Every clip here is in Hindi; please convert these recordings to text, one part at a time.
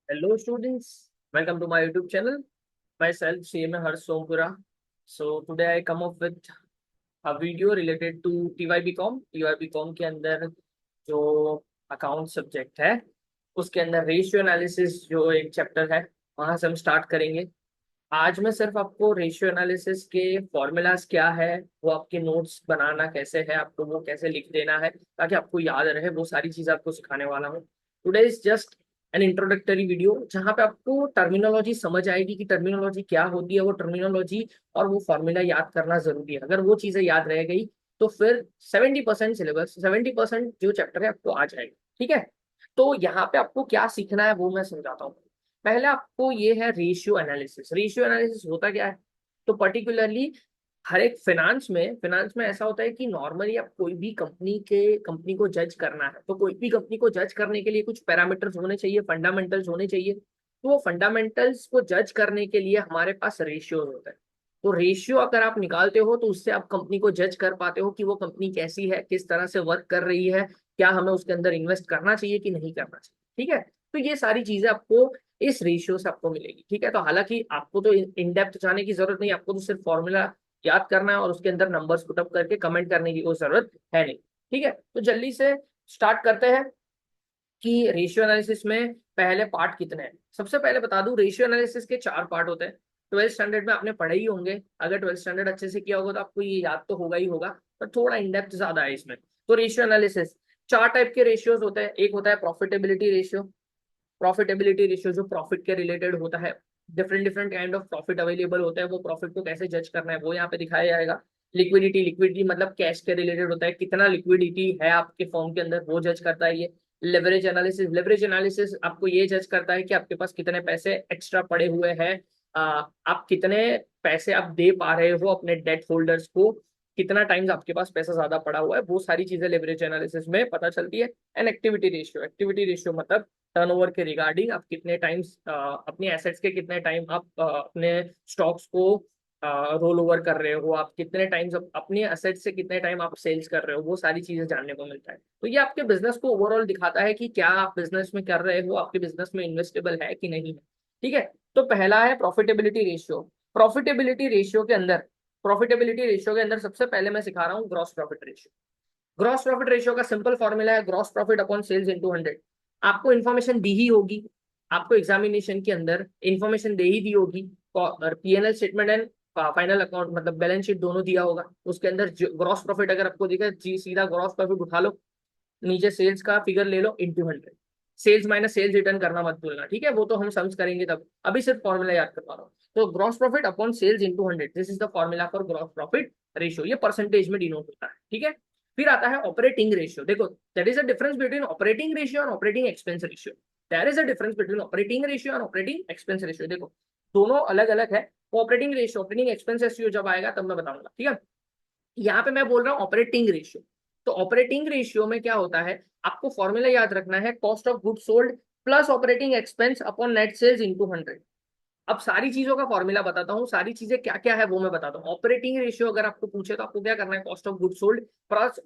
Hello students, welcome to my YouTube channel. Myself CMA Harsh Sompura. So today I come up with a video related to TYBCom. TYBCom के अंदर जो अकाउंट सब्जेक्ट है उसके अंदर रेशियो एनालिसिस जो एक चैप्टर है वहां से हम स्टार्ट करेंगे। आज मैं सिर्फ आपको रेशियो एनालिसिस के फॉर्मूलाज क्या है, वो आपके नोट्स बनाना कैसे है, आपको वो कैसे लिख देना है ताकि आपको याद रहे, वो सारी चीजें आपको सिखाने वाला हूँ। Today is just an introductory video जहाँ पे आपको टर्मिनोलॉजी समझ आएगी कि टर्मिनोलॉजी क्या होती है, वो टर्मिनोलॉजी और वो फॉर्मूला याद करना जरूरी है। अगर वो चीजें याद रह गई तो फिर 70% सिलेबस, 70% जो चैप्टर है आपको आ जाएगा। ठीक है, तो यहाँ पे आपको क्या सीखना है वो मैं समझाता हूँ। पहले आपको ये है रेशियो एनालिसिस। रेशियो एनालिसिस होता क्या है, तो पर्टिकुलरली हर एक फाइनेंस में ऐसा होता है कि नॉर्मली आप कोई भी कंपनी को जज करना है तो कोई भी कंपनी को जज करने के लिए कुछ पैरामीटर्स होने चाहिए, फंडामेंटल्स होने चाहिए। तो वो फंडामेंटल्स को जज करने के लिए हमारे पास रेशियो होता है। तो रेशियो अगर आप निकालते हो तो उससे आप कंपनी को जज कर पाते हो कि वो कंपनी कैसी है, किस तरह से वर्क कर रही है, क्या हमें उसके अंदर इन्वेस्ट करना चाहिए कि नहीं करना चाहिए। ठीक है, तो ये सारी चीजें आपको इस रेशियो से आपको मिलेगी। ठीक है, तो हालांकि आपको तो इन डेप्थ जाने की जरूरत नहीं, आपको तो सिर्फ फॉर्मूला याद करना है और उसके अंदर नंबर्स पुटअप करके कमेंट करने की कोई जरूरत है नहीं। ठीक है, तो जल्दी से स्टार्ट करते हैं कि रेशियो एनालिसिस में पहले पार्ट कितने हैं। सबसे पहले बता दूं, रेशियो एनालिसिस के 4 पार्ट होते हैं। 12th स्टैंडर्ड में आपने पढ़े ही होंगे, अगर 12th स्टैंडर्ड अच्छे से किया होगा तो आपको ये याद तो होगा ही होगा, पर थोड़ा इन डेप्थ ज्यादा है इसमें। तो रेशियो एनालिसिस 4 टाइप के रेशियोज होते हैं। एक होता है प्रॉफिटेबिलिटी रेशियो। प्रॉफिटेबिलिटी रेशियो जो प्रॉफिट के रिलेटेड होता है, different different kind of profit available होता है, वो प्रॉफिट को कैसे जज करना है वो यहाँ पे दिखाया जाएगा। लिक्विडिटी मतलब कैश के रिलेटेड होता है, कितना लिक्विडिटी है आपके फॉर्म के अंदर, वो जज करता है ये। लेवरेज एनालिसिस आपको ये जज करता है कि आपके पास कितने पैसे एक्स्ट्रा पड़े हुए हैं, आप कितने पैसे आप दे पा रहे हो अपने डेट होल्डर्स को, कितना टाइम्स आपके पास पैसा ज्यादा पड़ा हुआ है, वो सारी चीजें लेवरेज एनालिसिस में पता चलती है। एंड एक्टिविटी रेशियो मतलब टर्नओवर के रिगार्डिंग आप कितने टाइम्स अपने एसेट्स के कितने टाइम आप अपने स्टॉक्स को रोल ओवर कर रहे हो, आप कितने टाइम्स अपने एसेट्स से कितने टाइम आप सेल्स कर रहे हो, वो सारी चीजें जानने को मिलता है। तो ये आपके बिजनेस को ओवरऑल दिखाता है कि क्या आप बिजनेस में कर रहे हो, आपके बिजनेस में इन्वेस्टेबल है कि नहीं है। ठीक है, तो पहला है प्रॉफिटेबिलिटी रेशियो। प्रॉफिटेबिलिटी रेशियो के अंदर प्रॉफिटेबिलिटी रेशियो के अंदर सबसे पहले मैं सिखा रहा हूँ gross profit ratio. Gross profit ratio का सिंपल फॉर्मूला है gross profit upon sales into 100। आपको इन्फॉर्मेशन दी ही होगी, आपको एग्जामिनेशन के अंदर इन्फॉर्मेशन दे ही दी होगी, और PNL statement and final account मतलब बैलेंस शीट दोनों दिया होगा। उसके अंदर ग्रॉस प्रॉफिट अगर आपको दिखा जी, सीधा ग्रॉस प्रॉफिट उठा लो, नीचे सेल्स का फिगर ले लो into 100। Sales minus sales return करना मत भूलना, ठीक है, वो तो हम सम्स करेंगे तब, अभी सिर्फ फॉर्मूला याद करवा रहा हूँ। तो gross profit upon sales into 100, this is the formula for gross profit ratio. ये परसेंटेज में डिनोट होता है। ठीक है, फिर आता है ऑपरेटिंग रेशियो। देखो, there is a difference between operating ratio और operating expense ratio. There is a difference between operating ratio और ऑपरेटिंग एक्सपेंस रेशियो। देखो, दोनों अलग अलग है। Operating ratio, operating expense ratio जब आएगा तब मैं बताऊंगा। ठीक है, यहाँ पे मैं बोल रहा हूँ ऑपरेटिंग रेशियो। तो ऑपरेटिंग रेशियो में क्या होता है, आपको फॉर्मूला याद रखना है cost of good sold plus operating expense upon net sales into 100। अब सारी चीजों का फॉर्मूला बताता हूँ, सारी चीजें क्या क्या है वो मैं बताता हूँ। ऑपरेटिंग रेशियो अगर आपको पूछे तो आपको क्या करना है, cost of good sold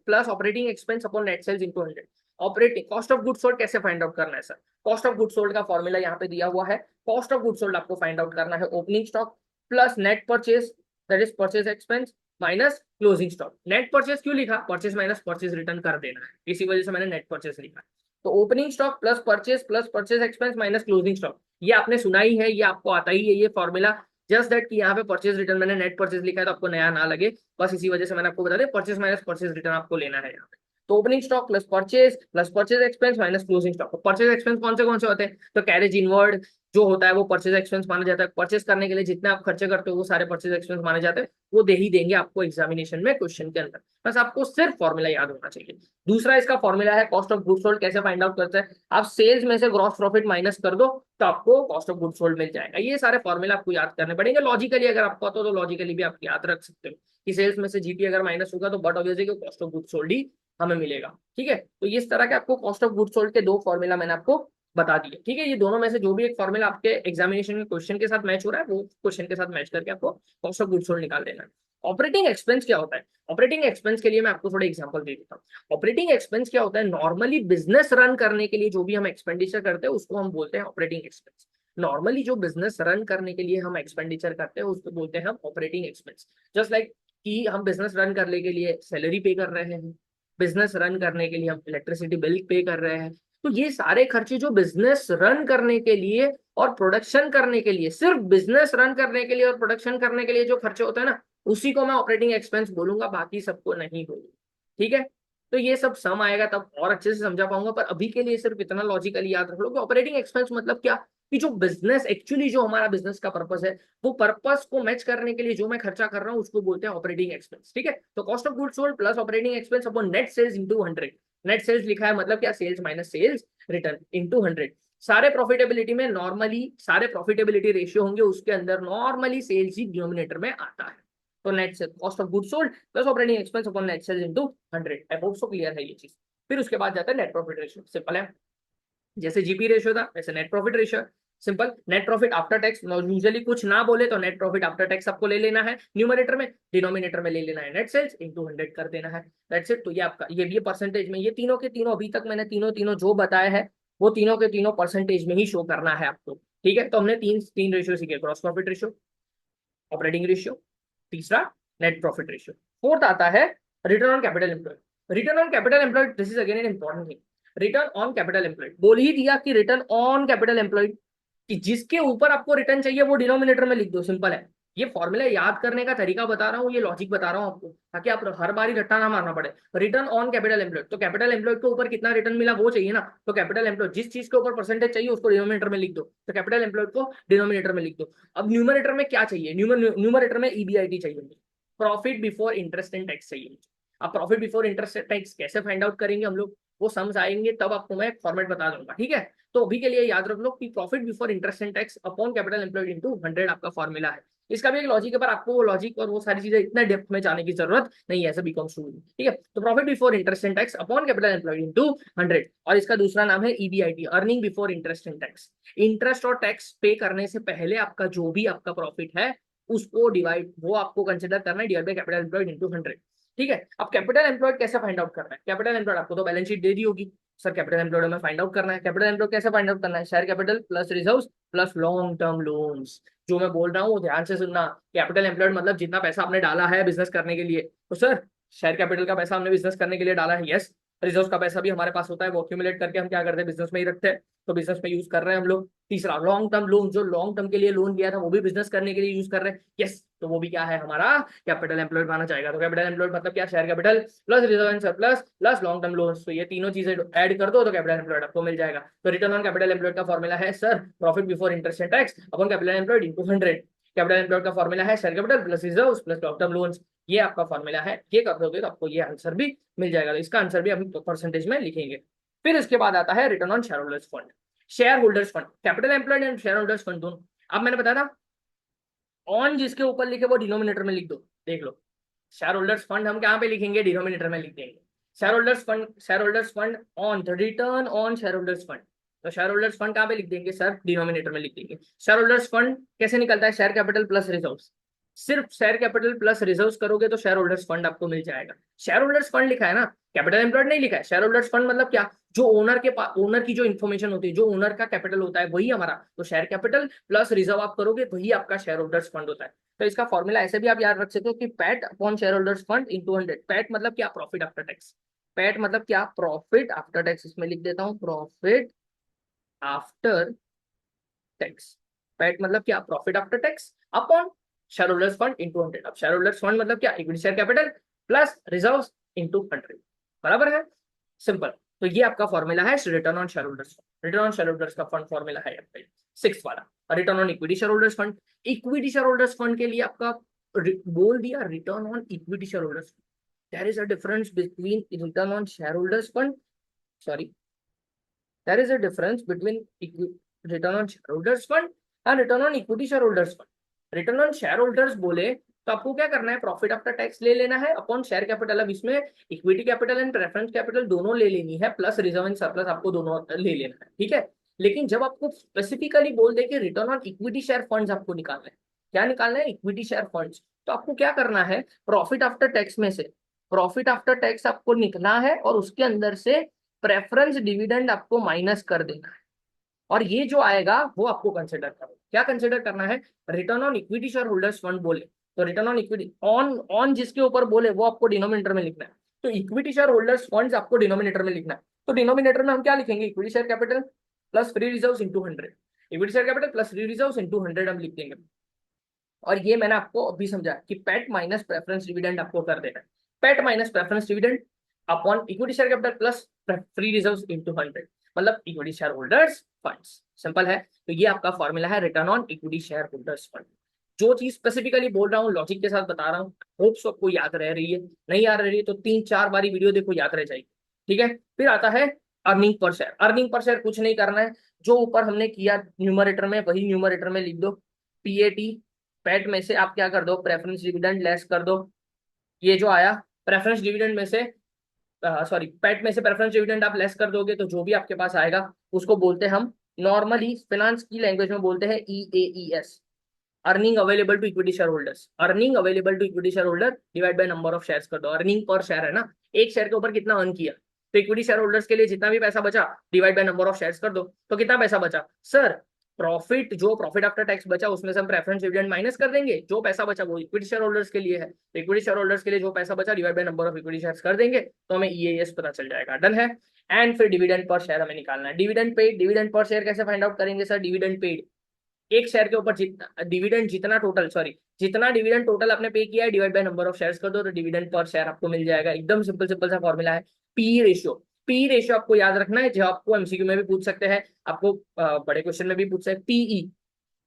plus operating expense upon net sales into 100। Operating cost of good sold कैसे फाइंड आउट करना है sir, cost of good sold का फॉर्मूला यहाँ पे दिया हुआ है। कॉस्ट ऑफ गुड सोल्ड आपको फाइंड आउट करना है opening stock plus net purchase, that is purchase expense minus closing stock. Net purchase क्यों लिखा, परचेज माइनस परचेज रिटर्न कर देना है, इसी वजह से मैंने नेट परचेज लिखा। तो opening stock plus purchase expense minus closing stock, ये आपने सुना ही है, ये आपको आता ही है ये फॉर्मूला। जस्ट दैट कि यहाँ पे परचेज रिटर्न मैंने नेट परचेज लिखा है तो आपको नया ना लगे, बस इसी वजह से मैंने आपको बता दिया परचेज माइनस परचेज रिटर्न आपको लेना है यहाँ पे। तो opening stock plus purchase expense minus closing stock. Purchase expense कौन से होते हैं, तो कैरेज इनवर्ड जो होता है वो परचेज एक्सपेंस माना जाता है। परचेज करने के लिए जितने आप खर्चे करते हो वो सारे परचेज एक्सपेंस माने जाते हैं, वो दे ही देंगे आपको एग्जामिनेशन में क्वेश्चन के अंदर। बस आपको सिर्फ फॉर्मूला याद होना चाहिए। दूसरा इसका फॉर्मूला है कॉस्ट ऑफ गुड सोल्ड। कैसे फाइंड आउट करते हैं, आप सेल्स में से ग्रॉस प्रॉफिट माइनस कर दो तो आपको कॉस्ट ऑफ गुड सोल्ड मिल जाएगा। ये सारे फॉर्मूला आपको याद करने पड़ेंगे लॉजिकली, अगर आपको आता तो लॉजिकली भी आप याद रख सकते हो कि सेल्स में से जीपी अगर माइनस होगा तो but obviously cost of good sold ही हमें मिलेगा। ठीक है, तो इस तरह के आपको कॉस्ट ऑफ गुड सोल्ड के 2 फॉर्मूला मैंने आपको बता दिए। ठीक है, ये दोनों में से जो भी एक फॉर्मूला आपके एग्जामिनेशन के क्वेश्चन के साथ मैच हो रहा है वो क्वेश्चन के साथ मैच करके आपको कॉस्ट ऑफ गुड सोल्ड निकाल देना है। ऑपरेटिंग एक्सपेंस क्या होता है? ऑपरेटिंग एक्सपेंस के लिए मैं आपको थोड़ा एग्जांपल दे देता हूँ। ऑपरेटिंग एक्सपेंस क्या होता है? नॉर्मली बिजनेस रन करने के लिए जो भी हम एक्सपेंडिचर करते हैं उसको हम बोलते हैं ऑपरेटिंग एक्सपेंस। नॉर्मली जो बिजनेस रन करने के लिए हम एक्सपेंडिचर करते हैं उसको बोलते हैं हम ऑपरेटिंग एक्सपेंस। जस्ट लाइक कि हम बिजनेस रन करने के लिए सैलरी पे कर रहे हैं, बिजनेस रन करने के लिए हम इलेक्ट्रिसिटी बिल पे कर रहे हैं। तो ये सारे खर्चे जो बिजनेस रन करने के लिए और प्रोडक्शन करने के लिए, सिर्फ बिजनेस रन करने के लिए और प्रोडक्शन करने के लिए जो खर्चे होते हैं ना, उसी को मैं ऑपरेटिंग एक्सपेंस बोलूंगा, बाकी सबको नहीं बोलूंगा। ठीक है, तो ये सब सम आएगा तब और अच्छे से समझा पाऊंगा, पर अभी के लिए सिर्फ इतना लॉजिकली याद रख लो कि ऑपरेटिंग एक्सपेंस मतलब क्या, कि जो बिजनेस एक्चुअली जो हमारा बिजनेस का पर्पस है, वो पर्पस को मैच करने के लिए जो मैं खर्चा कर रहा हूँ उसको बोलते हैं ऑपरेटिंग एक्सपेंस। ठीक है, तो cost of goods sold plus operating expense upon net sales into 100। Net sales लिखा है मतलब क्या, sales minus sales return into 100। सारे प्रॉफिटेबिलिटी में नॉर्मली सारे प्रॉफिटेबिलिटी रेशियो होंगे, उसके अंदर नॉर्मली सेल्स ही डिनोमिनेटर में आता है। तो net sale cost of good sold plus operating expense upon net sales into 100। I hope so clear है ये चीज। फिर उसके बाद जाता है नेट प्रॉफिट रेशियो। सिंपल है, जैसे जीपी रेशियो था वैसे net profit ratio. Simple, net profit after tax. Usually कुछ ना बोले तो नेट प्रॉफिट आफ्टर टैक्स आपको ले लेना है न्यूमरेटर में, डिनोमिनेटर में ले लेना है नेट सेल्स इनटू 100 कर देना है। That's it. तो ये आपका ये भी परसेंटेज में, ये तीनों के तीनों अभी तक मैंने तीनों तीनों जो बताए हैं वो तीनों के तीनों परसेंटेज में ही शो करना है आपको। ठीक है, तो हमने तीन तीन रेशियो सीखे, gross profit ratio, operating ratio, तीसरा नेट प्रॉफिट रेशियो। फोर्थ आता है return on capital employed. Return on capital employed, this is again an important thing. Return on capital employed बोल ही दिया कि रिटर्न ऑन कैपिटल एम्प्लॉयड, कि जिसके ऊपर आपको रिटर्न चाहिए वो डिनोमिनेटर में लिख दो। सिंपल है, ये फॉर्मूला याद करने का तरीका बता रहा हूँ, ये लॉजिक बता रहा हूँ आपको, ताकि आप हर बार ही रट्टा ना मारना पड़े। रिटर्न ऑन कैपिटल एम्प्लॉयड, तो कैपिटल एम्प्लॉयड के ऊपर कितना रिटर्न मिला वो चाहिए ना, तो कैपिटल एम्प्लॉयड जिस चीज के ऊपर परसेंटेज चाहिए उसको डिनोमिनेटर में लिख दो, तो कैपिटल एम्प्लॉयड को डिनोमिनेटर में लिख दो। अब न्यूमरेटर में क्या चाहिए, न्यूमरेटर में ईबीआईटी चाहिए, profit before interest and tax चाहिए। अब profit before interest and tax कैसे फाइंड आउट करेंगे हम लोग, वो समझ आएंगे तब आपको मैं फॉर्मेट बता दूंगा। ठीक है, तो अभी के लिए याद रख लो कि profit before interest and tax upon capital employed into 100 आपका फॉर्मूला है। इसका भी एक लॉजिक है, पर आपको वो लॉजिक और वो सारी चीजें इतना डेप्थ में जाने की जरूरत नहीं है ऐसे बीकॉम स्टूडेंट। ठीक है, तो profit before interest and tax upon capital employed into 100, और इसका दूसरा नाम है EBIT, earning before interest and tax. Interest और टैक्स पे करने से पहले आपका जो भी आपका प्रॉफिट है उसको डिवाइड, वो आपको कंसिडर करना है divide by capital employed into 100। ठीक है, अब कैपिटल एम्प्लॉयड कैसे फाइंड आउट करना है, कैपिटल एम्प्लॉयड आपको तो बैलेंस शीट दे दी होगी, सर कैपिटल एम्प्लॉयड में फाइंड आउट करना है। कैपिटल एम्प्लॉयड कैसे फाइंड आउट करना है, share capital plus reserves plus long term loans. जो मैं बोल रहा हूँ वो ध्यान से सुनना। कैपिटल एम्प्लॉयड मतलब जितना पैसा आपने डाला है बिजनेस करने के लिए, तो सर शेयर कैपिटल का पैसा हमने बिजनेस करने के लिए डाला है, यस। रिजर्व का पैसा भी हमारे पास होता है, वो एक्यूमुलेट करके हम क्या करते हैं, बिजनेस में ही रखते हैं, तो बिजनेस में यूज कर रहे हैं हम लोग। तीसरा लॉन्ग टर्म लोन, जो लॉन्ग टर्म के लिए लोन लिया था वो भी बिजनेस करने के लिए यूज कर रहे हैं, यस, तो वो भी क्या है हमारा कैपिटल एम्प्लॉयड माना जाएगा। तो कैपिटल एम्प्लॉयड मतलब क्या, share capital plus reserve and surplus plus long term loans, तो ये तीनों चीजें ऐड कर दो तो कैपिटल एम्प्लॉयड आपको मिल जाएगा। तो रिटर्न ऑन कैपिटल एम्प्लॉयड का फॉर्मूला है sir profit before interest and tax upon capital employed into 100। Capital employed का फॉर्मूला है share capital plus reserve plus long term loans, ये आपका फॉर्मूला है। ये कर दोगे तो आपको ये आंसर भी मिल जाएगा। तो इसका आंसर भी हम परसेंटेज में लिखेंगे। फिर इसके बाद आता है return on shareholders fund. Share holders fund, capital employed and share holders fund दोनों। अब मैंने बताया था ऑन जिसके ऊपर लिखे वो डिनोमिनेटर में लिख दो। देख लो, शेयर होल्डर्स फंड हम कहाँ पे लिखेंगे, डिनोमिनेटर में लिख देंगे। Share holders fund on return on shareholders fund, तो शेयर होल्डर्स फंड कहाँ पे लिख देंगे सर, डिनोमिनेटर में लिख देंगे। शेयर होल्डर्स फंड कैसे निकलता है, शेयर कैपिटल प्लस रिजर्व्स। सिर्फ शेयर कैपिटल प्लस रिजर्व्स करोगे तो शेयर होल्डर्स फंड आपको मिल जाएगा। शेयर होल्डर्स फंड लिखा है ना, कैपिटल एम्प्लॉयड नहीं लिखा है। शेयर होल्डर्स फंड मतलब क्या, जो ओनर के पास, ओनर की जो इन्फॉर्मेशन होती है, जो ओनर का कैपिटल होता है वही हमारा, तो शेयर कैपिटल प्लस रिजर्व आप करोगे तो ही आपका शेयर होल्डर्स फंड होता है। तो इसका फॉर्मूला ऐसे भी आप याद रख सकते हो कि PAT upon share holders fund into 100। PAT मतलब क्या, प्रॉफिट आफ्टर टैक्स। पैट मतलब क्या, प्रॉफिट आफ्टर टैक्स। इसमें लिख देता हूँ प्रॉफिट आफ्टर टैक्स। पैट मतलब क्या, profit after tax upon share holders fund into 100। अब शेयर होल्डर्स फंड मतलब क्या, equity share capital plus reserves into 100, बराबर है, सिंपल। तो ये आपका फॉर्मूला है return on shareholders fund. Return on share holders का फंड फॉर्मूला है आपका सिक्स वाला। Return on equity share holders fund, equity share holders fund के लिए आपका बोल दिया return on equity share holders fund. There is a difference between return on shareholders fund, sorry, there is a difference between return on shareholders fund and return on equity shareholders fund. Return on share holders बोले तो आपको क्या करना है, प्रॉफिट आफ्टर टैक्स ले लेना है अपॉन शेयर कैपिटल। अब इसमें equity capital and preference capital दोनों ले लेनी है, प्लस रिजर्व एंड सरप्लस आपको दोनों ले लेना है। ठीक है, लेकिन जब आपको स्पेसिफिकली बोल दे कि return on equity share funds आपको निकालना है, क्या निकालना है, इक्विटी शेयर फंड्स। तो आपको क्या करना है, प्रॉफिट आफ्टर टैक्स में से प्रॉफिट आफ्टर टैक्स आपको निकला है और उसके अंदर से प्रेफरेंस डिविडेंड आपको माइनस कर देना है, और ये जो आएगा वो आपको कंसिडर करो। क्या कंसिडर करना है, return on equity share holders fund बोले तो return on equity on on जिसके ऊपर बोले वो आपको डिनोमिनेटर में लिखना है। तो इक्विटी शेयर होल्डर्स फंड्स आपको डिनोमिनेटर में लिखना है। तो डिनोमिनेटर में हम क्या लिखेंगे, equity share capital plus free reserve into 100, equity share capital plus free reserve into 100 हम लिख देंगे। और ये मैंने आपको अभी समझा कि पैट माइनस प्रेफरेंस डिविडेंड आपको कर देना है। PAT minus preference dividend upon equity share capital plus free reserves into 100, मतलब equity share holders funds. Simple है। तो ये आपका फॉर्मूला है return on equity share holders fund. जो चीज स्पेसिफिकली बोल रहा हूँ लॉजिक के साथ बता रहा हूँ, होप सबको याद रह रही है, नहीं याद रह रही है तो 3-4 बारी वीडियो देखो, याद रह जाएगी। ठीक है। फिर आता है earning per share. Earning per share कुछ नहीं करना है, जो ऊपर हमने किया न्यूमरेटर में वही न्यूमरेटर में लिख दो। पीएटी, पैट में से आप क्या कर दो, प्रेफरेंस डिविडेंड लेस कर दो। ये जो आया प्रेफरेंस डिविडेंड में से सॉरी पैट में से प्रेफरेंस डिविडेंड आप लेस कर दोगे तो जो भी आपके पास आएगा उसको बोलते हैं हम, नॉर्मली फाइनेंस की लैंग्वेज में बोलते हैं EAES, earning available to equity share holders. Earning available to equity share holder divide by number of shares कर दो। अर्निंग पर शेयर है ना, एक शेयर के ऊपर कितना अर्न किया, तो इक्विटी शेयर होल्डर्स के लिए जितना भी पैसा बचा divide by number of shares कर दो। तो कितना पैसा बचा सर, प्रॉफिट जो प्रॉफिट आफ्टर टैक्स बचा उसमें से हम प्रेफरेंस डिविडेंड माइनस कर देंगे, जो पैसा बचा वो इक्विटी शेयर होल्डर्स के लिए है, तो इक्विटी शेयर होल्डर्स के लिए जो पैसा बचा divide by number of equity shares कर देंगे तो हमें EAS पता चल जाएगा। डन है। एंड फिर डिविडेंड पर शेयर हमें निकालना है। Dividend paid, dividend per share कैसे फाइंड आउट करेंगे सर, डिविडेंड पेड एक शेयर के ऊपर जितना डिविडेंड, जितना टोटल सॉरी जितना डिविडेंड टोटल आपने पे किया है divide by number of shares कर दो तो डिविडेंड पर शेयर आपको मिल जाएगा। एकदम सिंपल सिंपल सा फॉर्मूला है। पी रेशियो, पी रेशियो आपको याद रखना है, जो आपको MCQ में भी पूछ सकते हैं, आपको बड़े क्वेश्चन में भी पूछ सकते हैं। PE,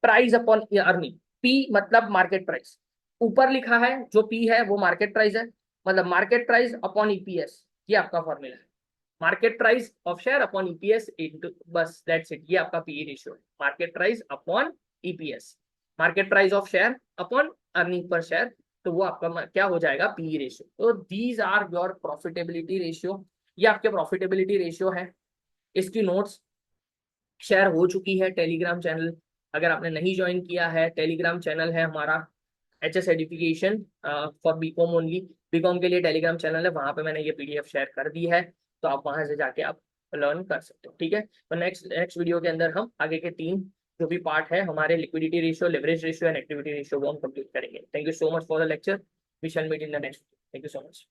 price upon earning. P मतलब मार्केट प्राइस, ऊपर लिखा है जो पी है वो मार्केट प्राइस है, मतलब मार्केट प्राइस अपॉन EPS, ये आपका फॉर्मूला है। Market price of share upon EPS into, बस दैट्स इट, ये आपका पीई रेशियो है, market price upon EPS, market price of share upon earning per share, तो वो आपका क्या हो जाएगा, पीई रेशियो। तो these are your profitability ratio, ये आपके प्रॉफिटेबिलिटी रेशियो है। इसकी नोट्स शेयर हो चुकी है टेलीग्राम चैनल, अगर आपने नहीं ज्वाइन किया है, टेलीग्राम चैनल है हमारा HS edification for BCom only, BCom के लिए टेलीग्राम चैनल है, वहां पे मैंने ये PDF शेयर कर दी है, तो आप वहां से जाके आप लर्न कर सकते हो। ठीक है। तो नेक्स्ट वीडियो के अंदर हम आगे के 3 जो भी पार्ट है हमारे liquidity ratio, leverage ratio and activity ratio वो हम कंप्लीट करेंगे। Thank you so much for the lecture, we shall meet in the next. Thank you so much.